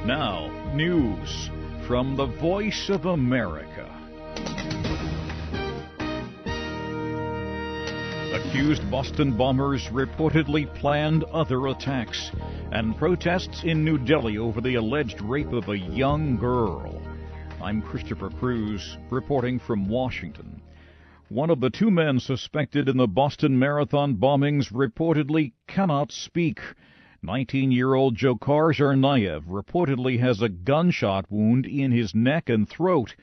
Now, news from the Voice of America. Accused Boston bombers reportedly planned other attacks, and protests in New Delhi over the alleged rape of a young girl. I'm Christopher Cruz, reporting from Washington. One of the two men suspected in the Boston Marathon bombings reportedly cannot speak. 19-year-old Dzhokhar Tsarnaev reportedly has a gunshot wound in his neck and throat.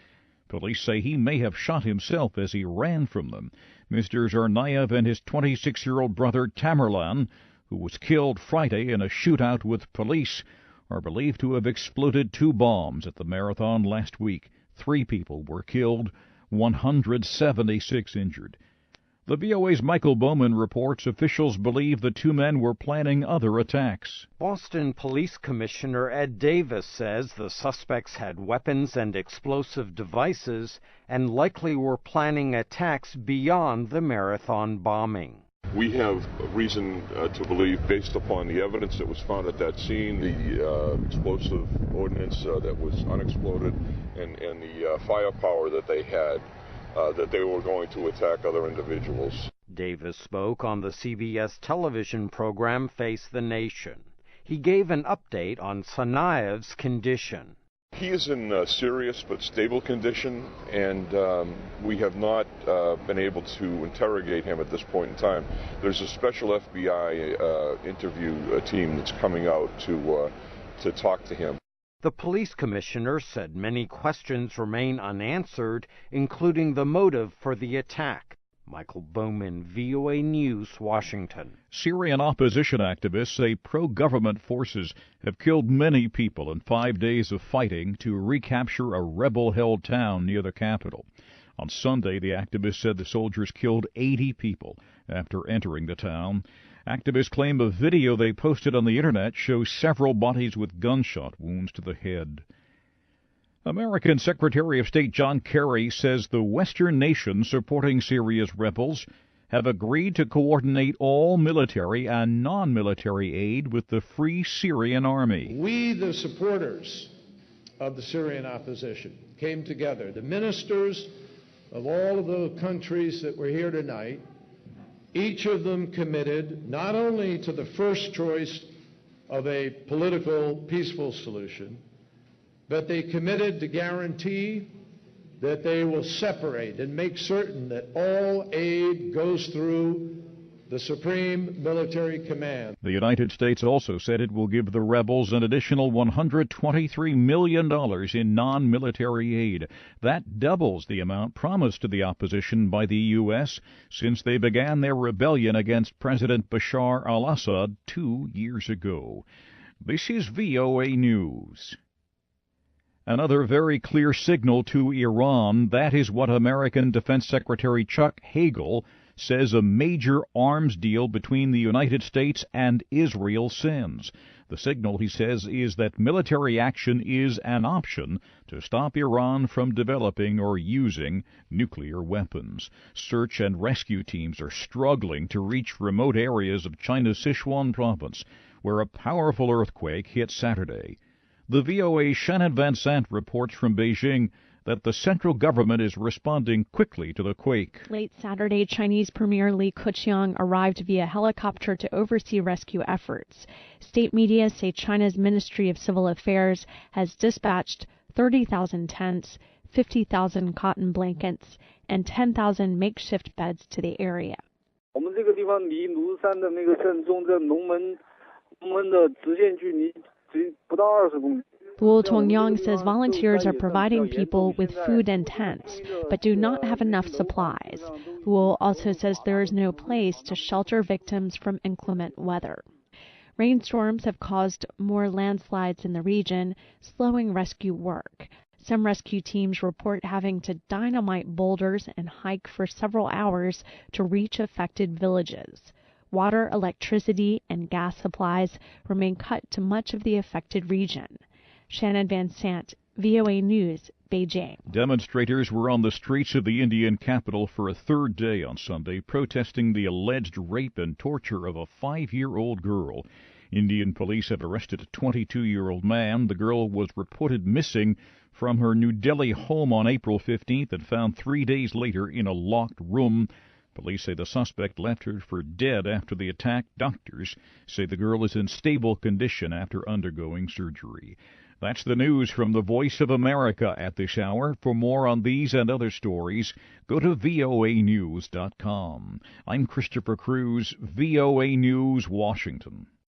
Police say he may have shot himself as he ran from them. Mr. Tsarnaev and his 26-year-old brother Tamerlan, who was killed Friday in a shootout with police, are believed to have exploded two bombs at the marathon last week. 3 people were killed, 176 injured. The VOA's Michael Bowman reports officials believe the two men were planning other attacks. Boston Police Commissioner Ed Davis says the suspects had weapons and explosive devices and likely were planning attacks beyond the marathon bombing. We have reason to believe, based upon the evidence that was found at that scene, the explosive ordnance that was unexploded, and the firepower that they had, that they were going to attack other individuals. Davis spoke on the CBS television program Face the Nation. He gave an update on Tsarnaev's condition. He is in serious but stable condition, and we have not been able to interrogate him at this point in time. There's a special FBI interview team that's coming out to talk to him. The police commissioner said many questions remain unanswered, including the motive for the attack. Michael Bowman, VOA News, Washington. Syrian opposition activists say pro-government forces have killed many people in 5 days of fighting to recapture a rebel-held town near the capital. On Sunday, the activists said the soldiers killed 80 people after entering the town. Activists claim a video they posted on the Internet shows several bodies with gunshot wounds to the head. American Secretary of State John Kerry says the Western nations supporting Syria's rebels have agreed to coordinate all military and non-military aid with the Free Syrian Army. We, the supporters of the Syrian opposition, came together. The ministers of all of the countries that were here tonight, each of them committed not only to the first choice of a political, peaceful solution, but they committed to guarantee that they will separate and make certain that all aid goes through the Supreme Military Command. The United States also said it will give the rebels an additional $123 million in non-military aid. That doubles the amount promised to the opposition by the U.S. since they began their rebellion against President Bashar al-Assad 2 years ago. This is VOA News. Another very clear signal to Iran. That is what American Defense Secretary Chuck Hagel says a major arms deal between the United States and Israel sends. The signal, he says, is that military action is an option to stop Iran from developing or using nuclear weapons. Search and rescue teams are struggling to reach remote areas of China's Sichuan province, where a powerful earthquake hit Saturday. The VOA's Shannon Van Sant reports from Beijing that the central government is responding quickly to the quake. Late Saturday, Chinese Premier Li Keqiang arrived via helicopter to oversee rescue efforts. State media say China's Ministry of Civil Affairs has dispatched 30,000 tents, 50,000 cotton blankets, and 10,000 makeshift beds to the area. Wu Tongyang says volunteers are providing people with food and tents, but do not have enough supplies. Wu also says there is no place to shelter victims from inclement weather. Rainstorms have caused more landslides in the region, slowing rescue work. Some rescue teams report having to dynamite boulders and hike for several hours to reach affected villages. Water, electricity, and gas supplies remain cut to much of the affected region. Shannon Van Sant, VOA News, Beijing. Demonstrators were on the streets of the Indian capital for a third day on Sunday, protesting the alleged rape and torture of a 5-year-old girl. Indian police have arrested a 22-year-old man. The girl was reported missing from her New Delhi home on April 15th and found 3 days later in a locked room. Police say the suspect left her for dead after the attack. Doctors say the girl is in stable condition after undergoing surgery. That's the news from the Voice of America at this hour. For more on these and other stories, go to voanews.com. I'm Christopher Cruz, VOA News, Washington.